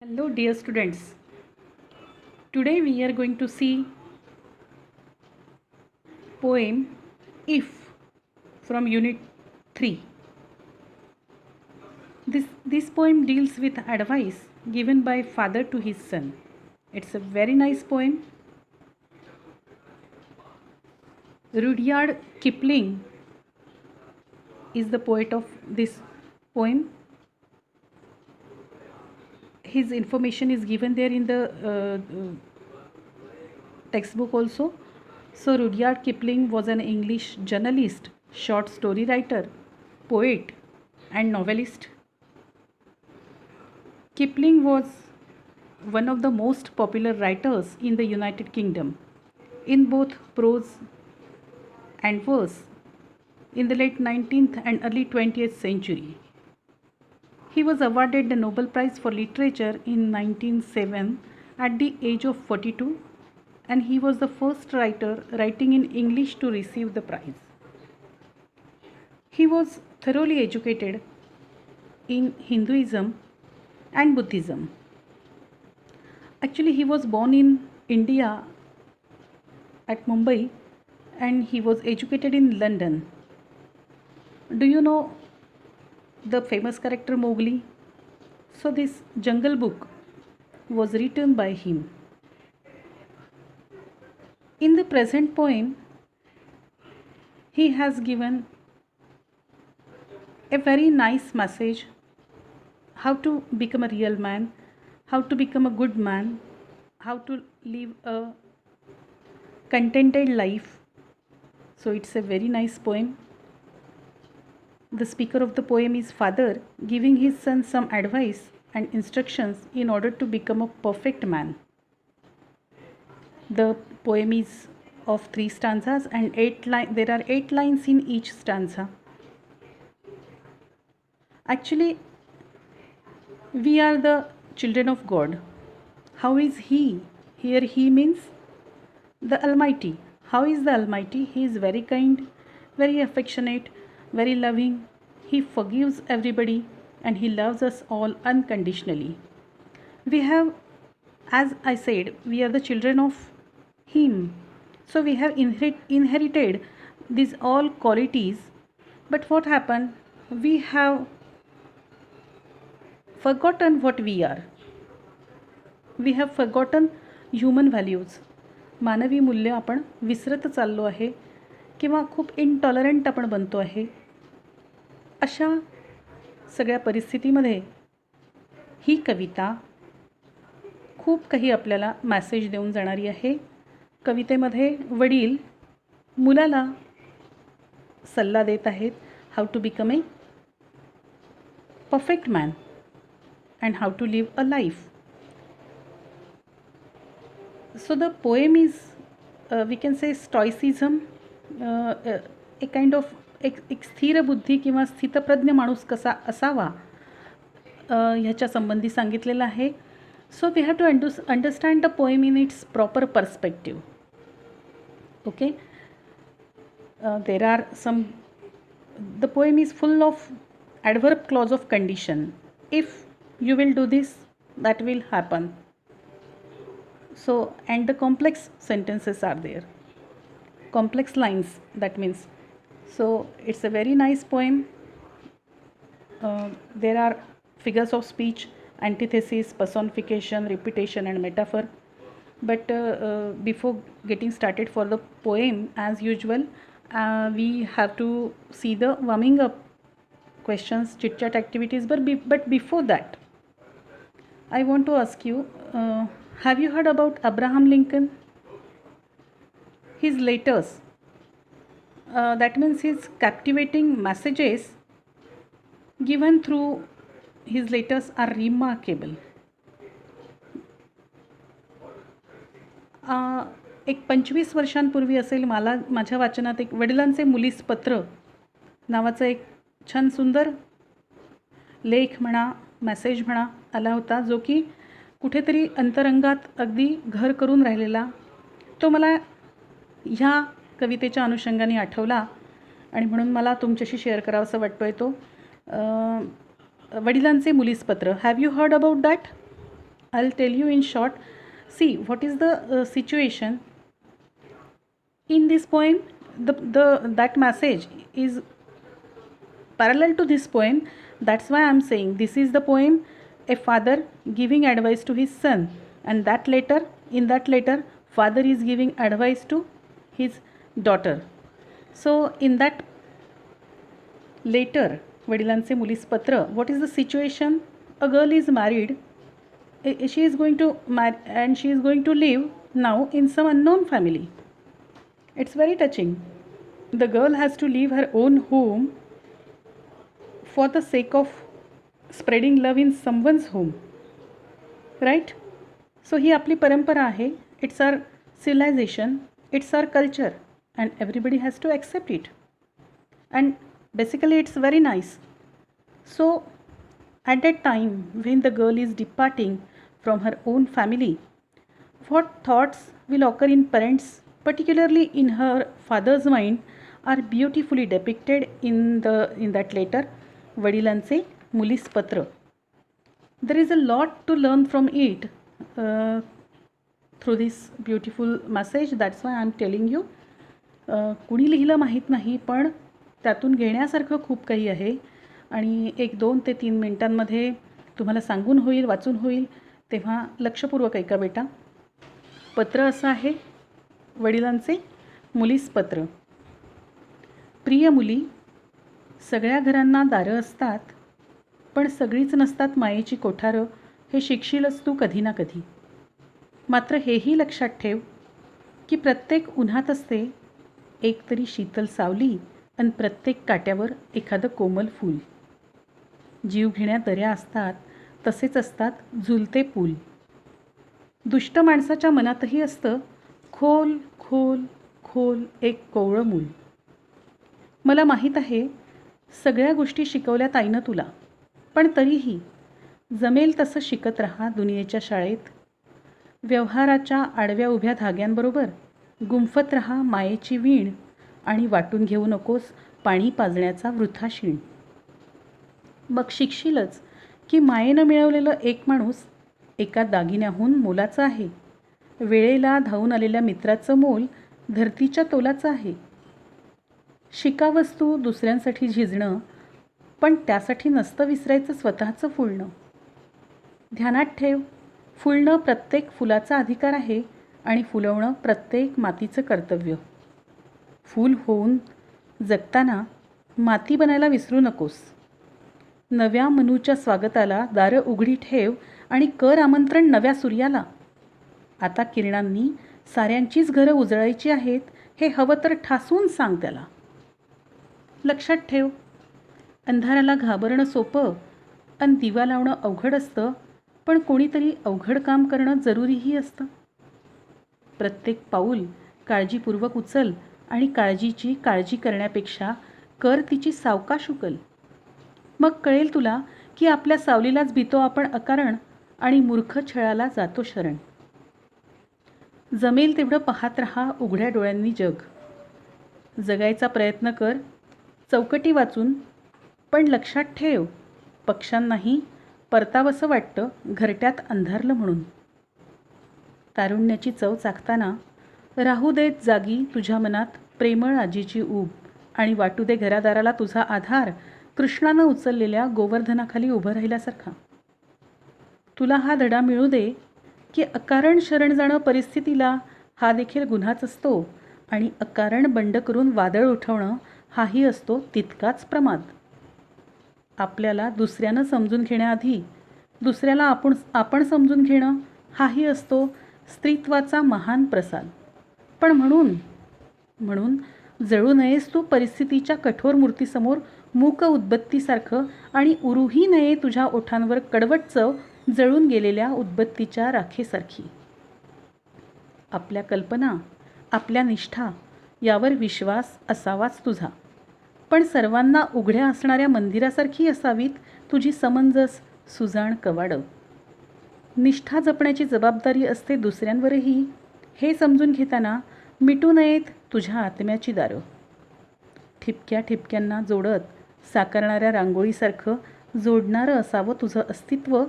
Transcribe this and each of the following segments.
Hello dear students. Today we are going to see poem If from unit 3. This poem deals with advice given by father to his son. It's a very nice poem. Rudyard Kipling is the poet of this poem. His information is given there in the textbook also. So Rudyard Kipling was an English journalist, short story writer, poet and novelist. Kipling was one of the most popular writers in the United Kingdom in both prose and verse in the late 19th and early 20th century. He was awarded the Nobel Prize for Literature in 1907 at the age of 42, and he was the first writer writing in English to receive the prize. He was thoroughly educated in Hinduism and Buddhism. Actually, he was born in India at Mumbai and he was educated in London. Do you know the famous character Mowgli? So this Jungle Book was written by him. In the present poem, he has given a very nice message how to become a real man, how to become a good man, how to live a contented life. So it's a very nice poem. The speaker of the poem is father giving his son some advice and instructions in order to become a perfect man. The poem is of 3 stanzas and there are 8 lines in each stanza. Actually, we are the children of God. How is He? Here He means the Almighty. How is the Almighty? He is very kind, very affectionate, very loving. He forgives everybody and He loves us all unconditionally. We have, as I said, we are the children of Him. So we have inherited these all qualities. But what happened? We have forgotten what we are. We have forgotten human values. मानवी मूल्य आपण विसरत चाललो आहे किंवा खूप इनटॉलरंट आपण बनतो आहे. अशा सगळ्या परिस्थितीमध्ये ही कविता खूप काही आपल्याला मॅसेज देऊन जाणारी आहे. कवितेमध्ये वडील मुलाला सल्ला देत आहेत how to become a perfect man and how to live a life. So the poem is, we can say, stoicism, a kind of एक स्थिर बुद्धी किंवा स्थितप्रज्ञ माणूस कसा असावा ह्याच्या संबंधी सांगितलेलं आहे. So we have to understand the poem in its proper perspective. Okay, there are some, the poem is full of adverb clause of condition. If you will do this, that will happen. So, and the complex sentences are there, complex lines, that means. So it's a very nice poem. There are figures of speech, antithesis, personification, repetition and metaphor. But before getting started for the poem, as usual, we have to see the warming up questions, chit chat activities. But before that, I want to ask you, have you heard about Abraham Lincoln? His letters, that means his captivating messages given through his letters are remarkable. एक 25 वर्षांपूर्वी असेल, मला माझ्या वाचनात एक वडिलांचे मुलीस पत्र नावाचा एक छान सुंदर लेख म्हणा, मेसेज म्हणा आला होता, जो की कुठेतरी अंतरंगात अगदी घर करून राहिलेला. तो मला ह्या कवितेच्या अनुषंगाने आठवला आणि म्हणून मला तुमच्याशी शेअर करावासा वाटतोय तो. वडिलांचे मुलीस पत्र. Have you heard about that? I'll tell you in short. See, what is the situation in this poem? That message is parallel to this poem. That's why I'm saying this is the poem, a father giving advice to his son, and in that letter, father is giving advice to his daughter. So in that letter, वडिलांचे मुलीस पत्र, what is the situation? A girl is married. She is going to marry and she is going to live now in some unknown family. It's very touching. The girl has to leave her own home for the sake of spreading love in someone's home. Right? So ही आपली परंपरा आहे. It's our civilization. It's our culture. And everybody has to accept it. And basically it's very nice. So at that time when the girl is departing from her own family, what thoughts will occur in parents, particularly in her father's mind, are beautifully depicted in that letter, वडिलांचे मुलीस पत्र. There is a lot to learn from it through this beautiful message. That's why I'm telling you. कुणी लिहिलं माहीत नाही, पण त्यातून घेण्यासारखं खूप काही आहे आणि 1, 2 ते 3 मिनिटांमध्ये तुम्हाला सांगून होईल, वाचून होईल, तेव्हा लक्षपूर्वक ऐका बेटा. पत्र असं आहे, वडिलांचे मुलीस पत्र. प्रिय मुली, सगळ्या घरांना दारं असतात, पण सगळीच नसतात मायेची कोठारं, हे शिकशीलच तू कधी ना कधी. मात्र हेही लक्षात ठेव की प्रत्येक उन्हात असते एक तरी शीतल सावली आणि प्रत्येक काट्यावर एखादं कोमल फूल. जीव घेण्या दऱ्या असतात, तसेच असतात झुलते पूल. दुष्ट माणसाच्या मनातही असतं खोल खोल खोल एक कोवळं मूल. मला माहीत आहे सगळ्या गोष्टी शिकवल्यात आईनं तुला, पण तरीही जमेल तसं शिकत राहा दुनियेच्या शाळेत. व्यवहाराच्या आडव्या उभ्या धाग्यांबरोबर गुंफत राहा मायेची वीण आणि वाटून घेऊ नकोस पाणी पाजण्याचा वृथा शीण. मग शिकशीलच की मायेनं मिळवलेलं एक माणूस एका दागिन्याहून मोलाचं आहे. वेळेला धावून आलेल्या मित्राचं मोल धरतीच्या तोलाचं आहे. शिकावस्तू दुसऱ्यांसाठी झिजणं, पण त्यासाठी नसतं विसरायचं स्वतःचं फुलणं. ध्यानात ठेव, फुलणं प्रत्येक फुलाचा अधिकार आहे आणि फुलवणं प्रत्येक मातीचं कर्तव्य. फूल होऊन जगताना माती बनायला विसरू नकोस. नव्या मनूच्या स्वागताला दारं उघडी ठेव आणि कर आमंत्रण नव्या सूर्याला. आता किरणांनी साऱ्यांचीच घरं उजळायची आहेत, हे हवं तर ठासून सांग त्याला. लक्षात ठेव, अंधाराला घाबरणं सोपं आणि दिवा लावणं अवघड असतं, पण कोणीतरी अवघड काम करणं जरुरीही असतं. प्रत्येक पाऊल काळजीपूर्वक उचल आणि काळजीची काळजी करण्यापेक्षा कर तिची सावकाश उकल. मग कळेल तुला की आपल्या सावलीलाच भीतो आपण अकारण आणि मूर्ख छळाला जातो शरण. जमेल तेवढं पाहत राहा उघड्या डोळ्यांनी जग. जगायचा प्रयत्न कर चौकटी वाचून, पण लक्षात ठेव पक्ष्यांनाही परतावंसं वाटतं घरट्यात अंधारलं म्हणून. तारुण्याची चव चाखताना राहू देत जागी तुझ्या मनात प्रेमळ आजीची ऊब आणि वाटू दे घरादाराला तुझा आधार कृष्णानं उचललेल्या गोवर्धनाखाली उभं राहिल्यासारखा. तुला हा धडा मिळू दे की अकारण शरण जाणं परिस्थितीला हा देखील गुन्हाच असतो आणि अकारण बंड करून वादळ उठवणं हाही असतो तितकाच प्रमाद. आपल्याला दुसऱ्यानं समजून घेण्याआधी दुसऱ्याला आपण समजून घेणं हाही असतो स्त्रीत्वाचा महान प्रसाद. पण म्हणून जळू नयेस तू परिस्थितीच्या कठोर मूर्तीसमोर मूक उदबत्तीसारखं आणि उरूही नये तुझ्या ओठांवर कडवट चव जळून गेलेल्या उदबत्तीच्या राखेसारखी. आपल्या कल्पना, आपल्या निष्ठा यावर विश्वास असावाच तुझा, पण सर्वांना उघड्या असणाऱ्या मंदिरासारखी असावीत तुझी समंजस सुजाण कवाडं. निष्ठा जपण्याची जबाबदारी असते दुसऱ्यांवरही, हे समजून घेताना मिटू नयेत तुझ्या आत्म्याची दारं. ठिपक्या ठिपक्यांना जोडत साकारणाऱ्या रांगोळीसारखं जोडणारं असावं तुझं अस्तित्व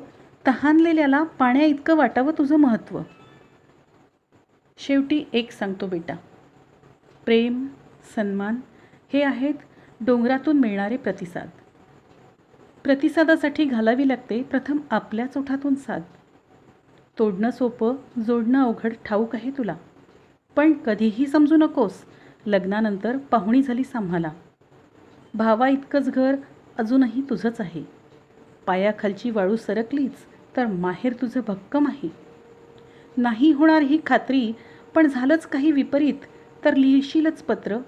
तहानलेल्याला पाण्या इतकं वाटावं तुझं महत्त्व. शेवटी एक सांगतो बेटा, प्रेम, सन्मान हे आहेत डोंगरातून मिळणारे प्रतिसाद. प्रतिसादासाठी घालावी लागते प्रथम आपल्याच ओठातून साद. तोडणं सोपं, जोडणं अवघड ठाऊक आहे तुला, पण कधीही समजू नकोस लग्नानंतर पाहुणी झालीस आम्हाला. भावा इतकंच घर अजूनही तुझंच आहे. पायाखालची वाळू सरकलीच तर माहेर तुझं भक्कम आहे. नाही होणार ही खात्री, पण झालंच काही विपरीत तर लिहिशीलच पत्र.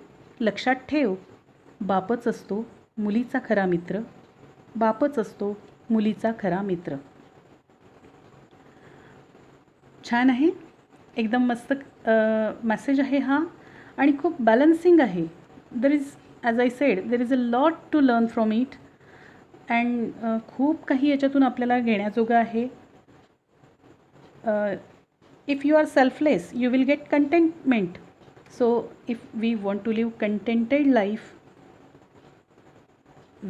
लक्षात ठेव, बापच असतो मुलीचा खरा मित्र. बापच असतो मुलीचा खरा मित्र. छान आहे, एकदम मस्त मेसेज आहे हा आणि खूप बॅलन्सिंग आहे. There is, as I said, there is a lot to learn from it and खूप काही याच्यातून आपल्याला घेण्याजोगं आहे. If you are selfless, you will get contentment. So if we want to live contented life,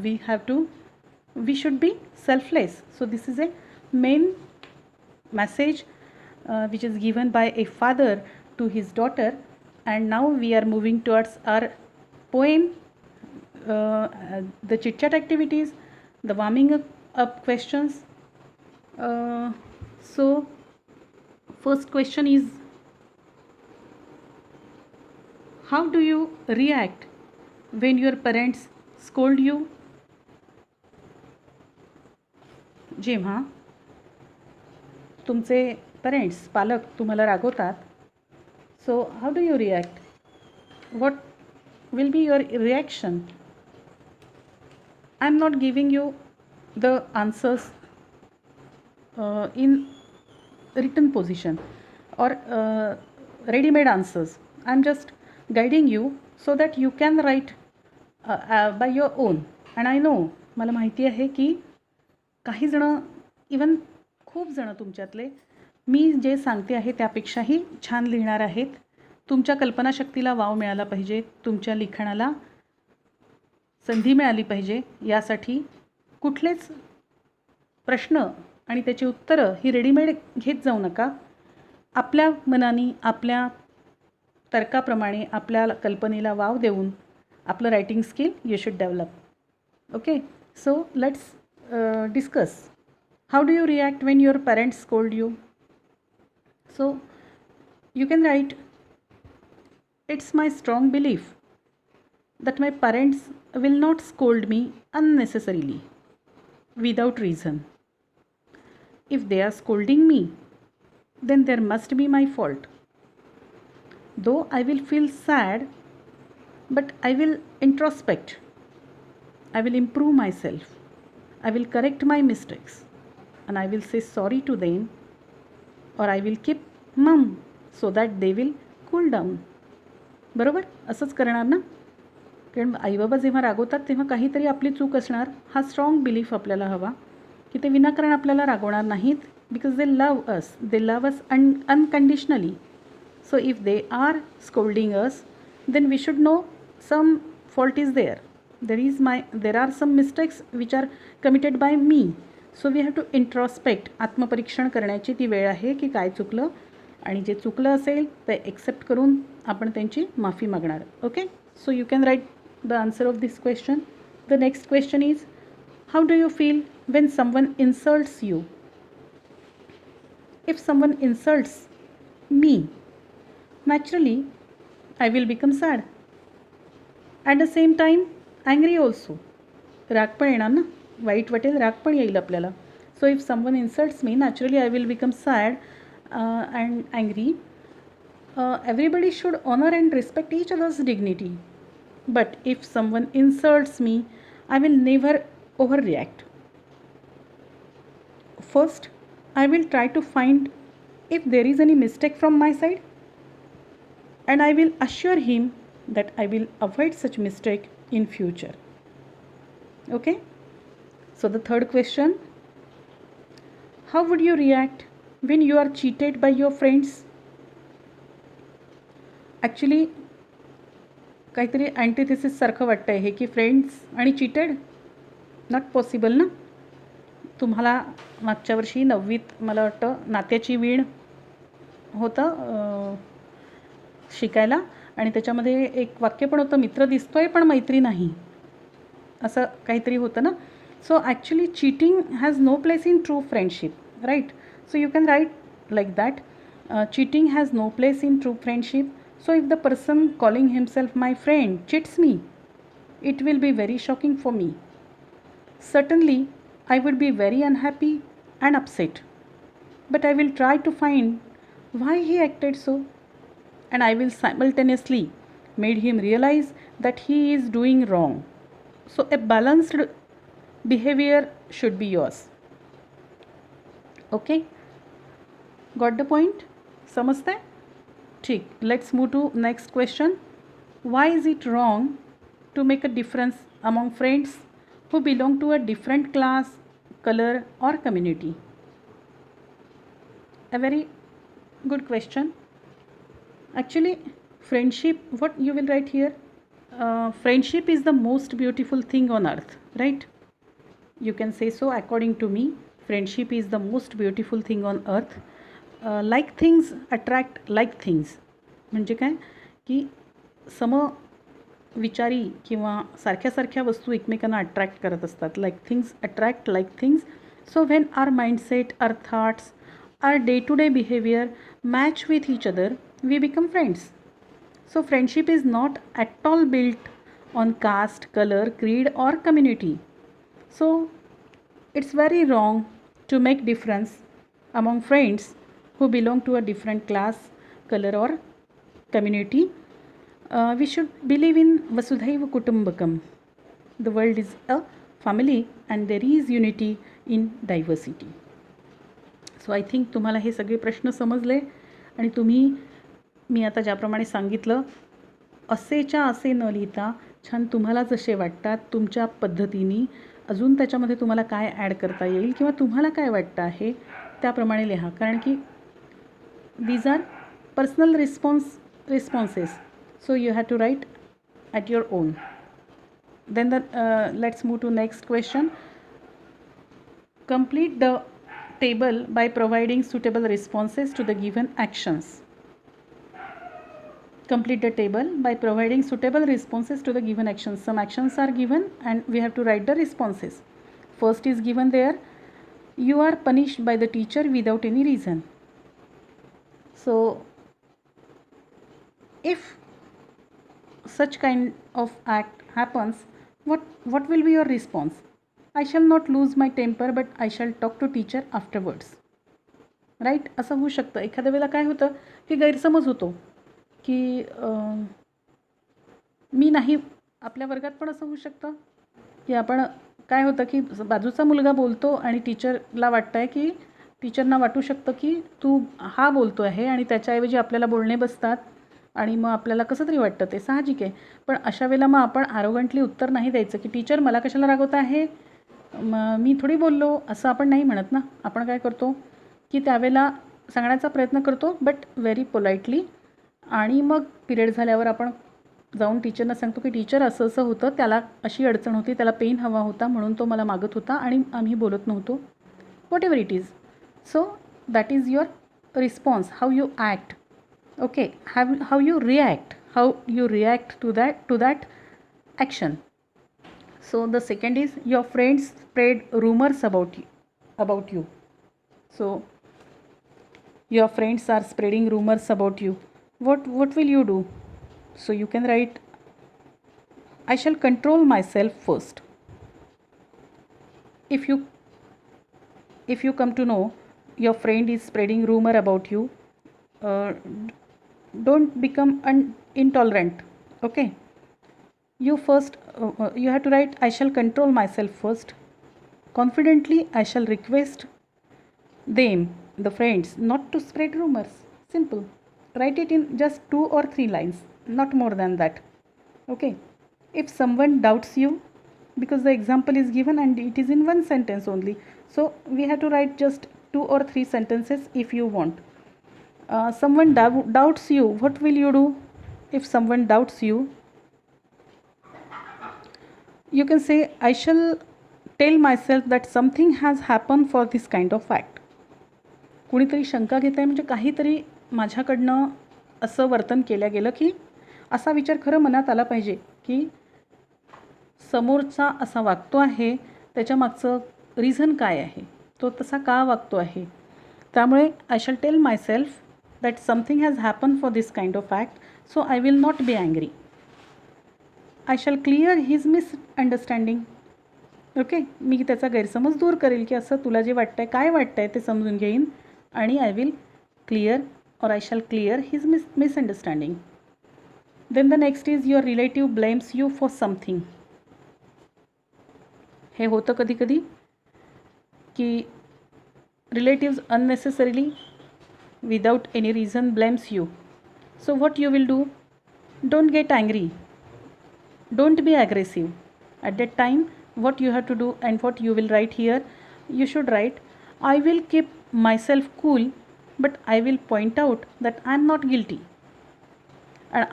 we should be selfless. So this is a main message which is given by a father to his daughter. And now we are moving towards our poem, the chit chat activities, the warming up questions. So first question is, how do you react when your parents scold you? जेव्हा तुमचे parents, पालक तुम्हाला रागवतात, so how do you react? What will be your reaction? I am not giving you the answers in written position or ready-made answers. I am just guiding you so that you can write by your own. And I know, मला माहिती आहे की काही जणं, even खूप जणं तुमच्यातले मी जे सांगते आहे त्यापेक्षाही छान लिहिणार आहेत. तुमच्या कल्पनाशक्तीला वाव मिळाला पाहिजे, तुमच्या लिखाणाला संधी मिळाली पाहिजे. यासाठी कुठलेच प्रश्न आणि त्याची उत्तरं ही रेडीमेड घेत जाऊ नका. आपल्या मनाने, आपल्या तर्काप्रमाणे, आपल्या कल्पनेला वाव देऊन आपलं writing skill you should develop. Okay, so let's discuss. How do you react when your parents scold you? So you can right, it's my strong belief that my parents will not scold me unnecessarily without reason. If they are scolding me, then there must be my fault. Though I will feel sad, but I will introspect. I will improve myself. I will correct my mistakes. And I will say sorry to them, or I will keep mum so that they will cool down. बरोबर? असंच करणार ना? कारण आईबाबा जेव्हा रागवतात तेव्हा काहीतरी आपली चूक असणार. हा स्ट्रॉंग बिलीफ आपल्याला हवा की ते विनाकारण आपल्याला रागवणार नाहीत. Because they love us, they love us unconditionally. So if they are scolding us, then we should know some fault is there. There are some mistakes which are committed by me. So we have to introspect. आत्मपरीक्षण करण्याची ती वेळ आहे की काय चुकलं, आणि जे चुकलं असेल ते एक्सेप्ट करून आपण त्यांची माफी मागणार. Okay, so you can write the answer of this question. The next question is, how do you feel when someone insults you? If someone insults me, naturally I will become sad. At the same time angry also. राग पण येणार ना, white वाटेल, राग पण येईल आपल्याला. So if someone insults me, naturally I will become sad and angry. Everybody should honor and respect each other's dignity. But if someone insults me, I will never overreact. First, I will try to find if there is any mistake from my side, and I will assure him that I will avoid such mistake in future. Okay? So the third question, how would you react when you are cheated by your friends? Actually, काहीतरी अँटिथेसिस सारखं वाटतं आहे की friends आणि cheated, not possible ना. तुम्हाला मागच्या वर्षी 9वीत मला वाटतं नात्याची वीण होतं शिकायला, आणि त्याच्यामध्ये एक वाक्य पण होतं, मित्र दिसतोय पण मैत्री नाही, असं काहीतरी होतं ना. So actually cheating has no place in true friendship, right. So you can write like that. cheating has no place in true friendship. So if the person calling himself my friend cheats me, it will be very shocking for me. Certainly I would be very unhappy and upset, but I will try to find why he acted so, and I will simultaneously made him realize that he is doing wrong. So a balanced behavior should be yours. Okay, got the point? समजते? ठीक. Let's move to next question. Why is it wrong to make a difference among friends who belong to a different class, colour और community? A very good question. Actually, friendship, what you will write here? Friendship is the most beautiful thing on earth, right? You can say so. According to me, friendship is the most beautiful thing on earth. Like things attract like things. म्हणजे काय की समविचारी किंवा सारख्या सारख्या वस्तू एकमेकांना attract करत असतात. Like things attract like things. So when our mindset, our thoughts, our day to day behaviour match with each other, we become friends. So friendship is not at all built on caste, color, creed or community. So it's very wrong to make difference among friends who belong to a different class, color or community. We should believe in Vasudhaiva Kutumbakam. The world is a family and there is unity in diversity. So I think तुम्हाला हे सगळे प्रश्न समजले, आणि तुम्ही मी आता ज्याप्रमाणे सांगितलं असेच्या असे न लिहिता छान तुम्हाला जसे वाटतात तुमच्या पद्धतीने अजून त्याच्यामध्ये तुम्हाला काय ॲड करता येईल किंवा तुम्हाला काय वाटतं आहे त्याप्रमाणे लिहा. कारण की these are personal responses. So you have to write at your own. Then let's move to next question. Complete the table by providing suitable responses to the given actions. Complete the table by providing suitable responses to the given actions. Some actions are given and we have to write the responses. First is given there, you are punished by the teacher without any reason. So if such kind of act happens, what will be your response? I shall not lose my temper but I shall talk to teacher afterwards. Right. असं होऊ शकतं. एखाद्या वेळेला काय होतं की गैरसमज होतो की मी नाही, आपल्या वर्गात पण असं होऊ शकतं की आपण काय होतं की बाजूचा मुलगा बोलतो आणि टीचरला वाटतं आहे की टीचरना वाटू शकतं की तू हा बोलतो आहे आणि त्याच्याऐवजी आपल्याला बोलणे बसतात आणि मग आपल्याला कसं तरी वाटतं. ते साहजिक आहे. पण अशा वेळेला मग आपण आरोगंटली उत्तर नाही द्यायचं की टीचर मला कशाला रागवत आहे, मी थोडी बोललो, असं आपण नाही म्हणत ना. आपण काय करतो की त्यावेळेला सांगण्याचा प्रयत्न करतो बट व्हेरी पोलाइटली, आणि मग पिरियड झाल्यावर आपण जाऊन टीचरना सांगतो की टीचर असं असं होतं, त्याला अशी अडचण होती, त्याला पेन हवा होता म्हणून तो मला मागत होता आणि आम्ही बोलत नव्हतो. Whatever it is. So that is your response, how you act. Okay, how you react to that action. So the second is your friends spread rumors about you. So your friends are spreading rumors about you. What will you do? So you can write, I shall control myself first. If you come to know your friend is spreading rumor about you, don't become intolerant. Okay. You have to write, I shall control myself first. Confidently, I shall request them, the friends, not to spread rumors. Simple. Write it in just 2 or 3 lines, not more than that. Okay. If someone doubts you, because the example is given and it is in one sentence only, so we have to write just 2 or 3 sentences if you want. Someone doubts you, what will you do? If someone doubts you, you can say, I shall tell myself that something has happen for this kind of act. कुणीतरी शंका घेत आहे म्हणजे काहीतरी माझ्याकडनं असं वर्तन केलं गेलं, की असा विचार खरं मनात आला पाहिजे की समोरचा असा वागतो आहे त्याच्या मागचं रिझन काय आहे, तो तसा का वागतो आहे. त्यामुळे I shall tell myself that something has happen for this kind of act, so I will not be angry. I shall clear his misunderstanding. Okay, मी त्याचा गैरसमज दूर करेल की असं तुला जे वाटतं आहे, काय वाटतं आहे ते समजून घेईन आणि I will clear or I shall clear his misunderstanding. Then the next is your relative blames you for something. हे होतं कधी कधी की relatives unnecessarily without any reason blames you. So what you will do? Don't get angry. Don't be aggressive. At that time, what you have to do and what you will write here, you should write, I will keep myself cool, but I will point out that I am not guilty and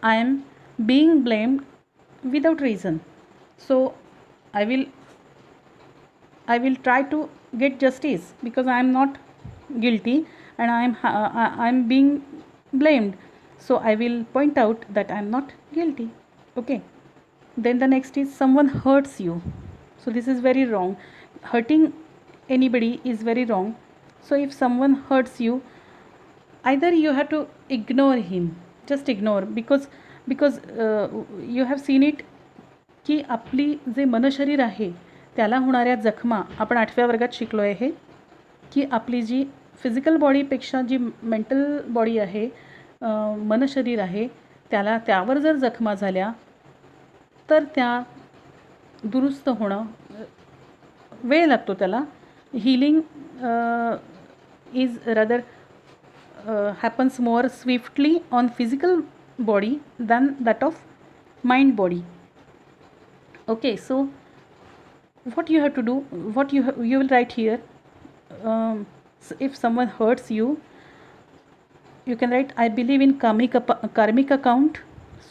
I am being blamed without reason. So I will try to get justice because I am not guilty and I am being blamed. So I will point out that I am not guilty. Okay. Then the next is someone hurts you. So this is very wrong. Hurting anybody is very wrong. So if someone hurts you, either you have to ignore him, just ignore, because you have seen it की आपली जे मनशरीर आहे त्याला होणाऱ्या जखमा, आपण 8व्या वर्गात शिकलो आहे हे, की आपली जी फिजिकल बॉडीपेक्षा जी मेंटल बॉडी आहे, मनशरीर आहे, त्यावर जर जखमा झाल्या तर त्या दुरुस्त होणं वेळ लागतो. त्याला healing is rather happens more swiftly on physical body than that of mind body. Okay, so what you have to do, what you will write here, so if someone hurts you, you can write, I believe in karmic account,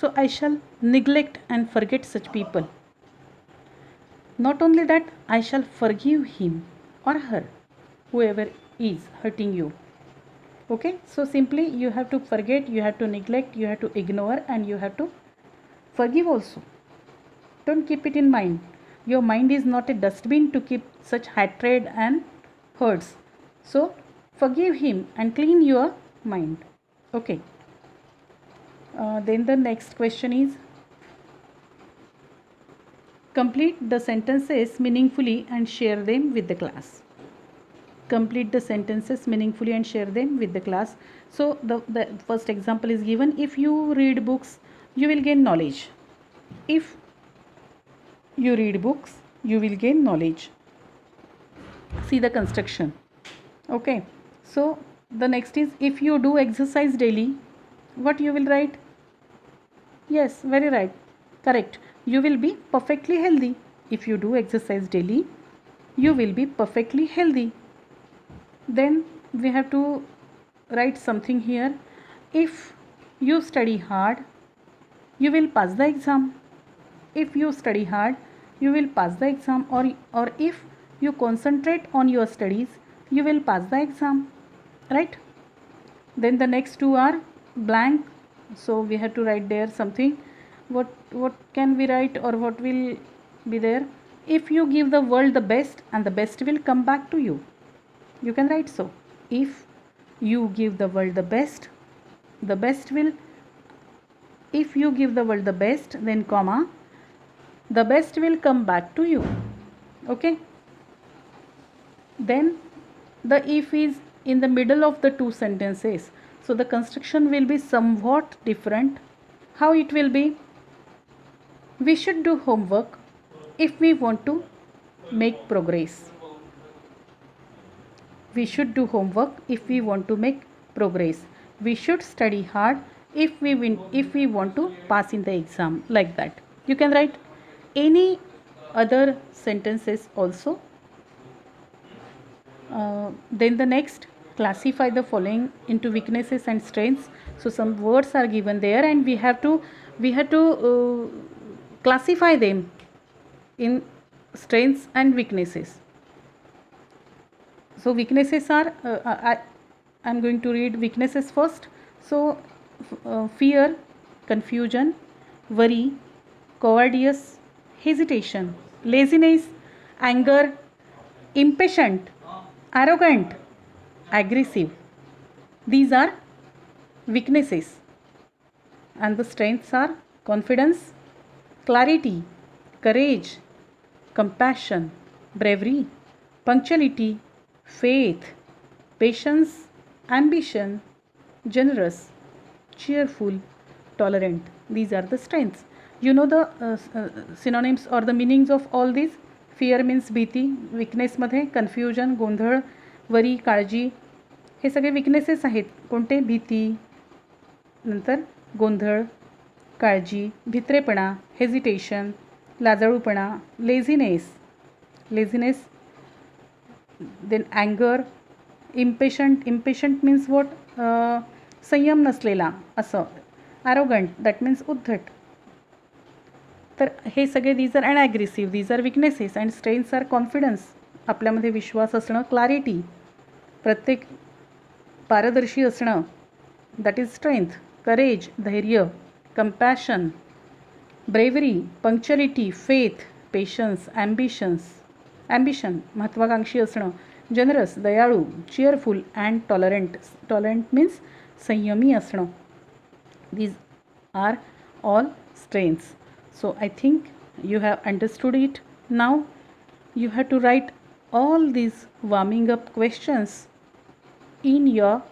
so I shall neglect and forget such people. Not only that, I shall forgive him or her, whoever is hurting you. Okay, so simply you have to forget, you have to neglect, you have to ignore, and you have to forgive also. Don't keep it in mind. Your mind is not a dustbin to keep such hatred and hurts. So forgive him and clean your mind. Okay. Then the next question is, complete the sentences meaningfully and share them with the class. Complete the sentences meaningfully and share them with the class. So the first example is given, if you read books you will gain knowledge. If you read books you will gain knowledge. See the construction. Okay, so the next is, if you do exercise daily, what you will write? Yes, very right, correct, you will be perfectly healthy. If you do exercise daily you will be perfectly healthy. Then we have to write something here. If you study hard you will pass the exam. If you study hard you will pass the exam, or if you concentrate on your studies you will pass the exam, right? Then the next two are blank, so we have to write there something. What can we write, or what will be there? If you give the world the best and the best will come back to you. You can write so. If you give the world the best will, if you give the world the best, then comma, the best will come back to you. Okay. Then the if is in the middle of the two sentences, so the construction will be somewhat different. How it will be? We should do homework if we want to make progress. We should do homework if we want to make progress. We should study hard if we want to pass in the exam, like that. You can write any other sentences also. Then the next, classify the following into weaknesses and strengths. So some words are given there and we have to classify them in strengths and weaknesses. So weaknesses are, I'm going to read weaknesses first. So fear, confusion, worry, cowardice, hesitation, laziness, anger, impatient, arrogant, aggressive. These are weaknesses. And the strengths are confidence, clarity, courage, compassion, bravery, punctuality, faith, patience, ambition, generous, cheerful, tolerant. These are the strengths. You know the synonyms or the meanings of all these. Fear means भीती, विकनेसमध्ये confusion, गोंधळ, worry, काळजी, हे सगळे weaknesses आहेत. कोणते? भीती, नंतर गोंधळ, काळजी, भित्रेपणा, हेजिटेशन, लाजाळूपणा, लेझिनेस, देन अँगर, इम्पेशंट मीन्स वॉट, संयम नसलेला असं, ॲरोगंट दॅट मीन्स उद्धट. तर हे सगळे these are and aggressive, these are weaknesses. And strengths are confidence, आपल्यामध्ये विश्वास असणं, क्लॅरिटी, प्रत्येक पारदर्शी असणं, दॅट इज स्ट्रेंथ, करेज, धैर्य, compassion, bravery, punctuality, faith, patience, ambition महत्त्वाकांक्षी असणं, जनरस दयाळू, चिअरफुल अँड टॉलरंट मीन्स संयमी असणं. These are all strengths. So I think you have understood it. Now you have to write all these warming up questions in your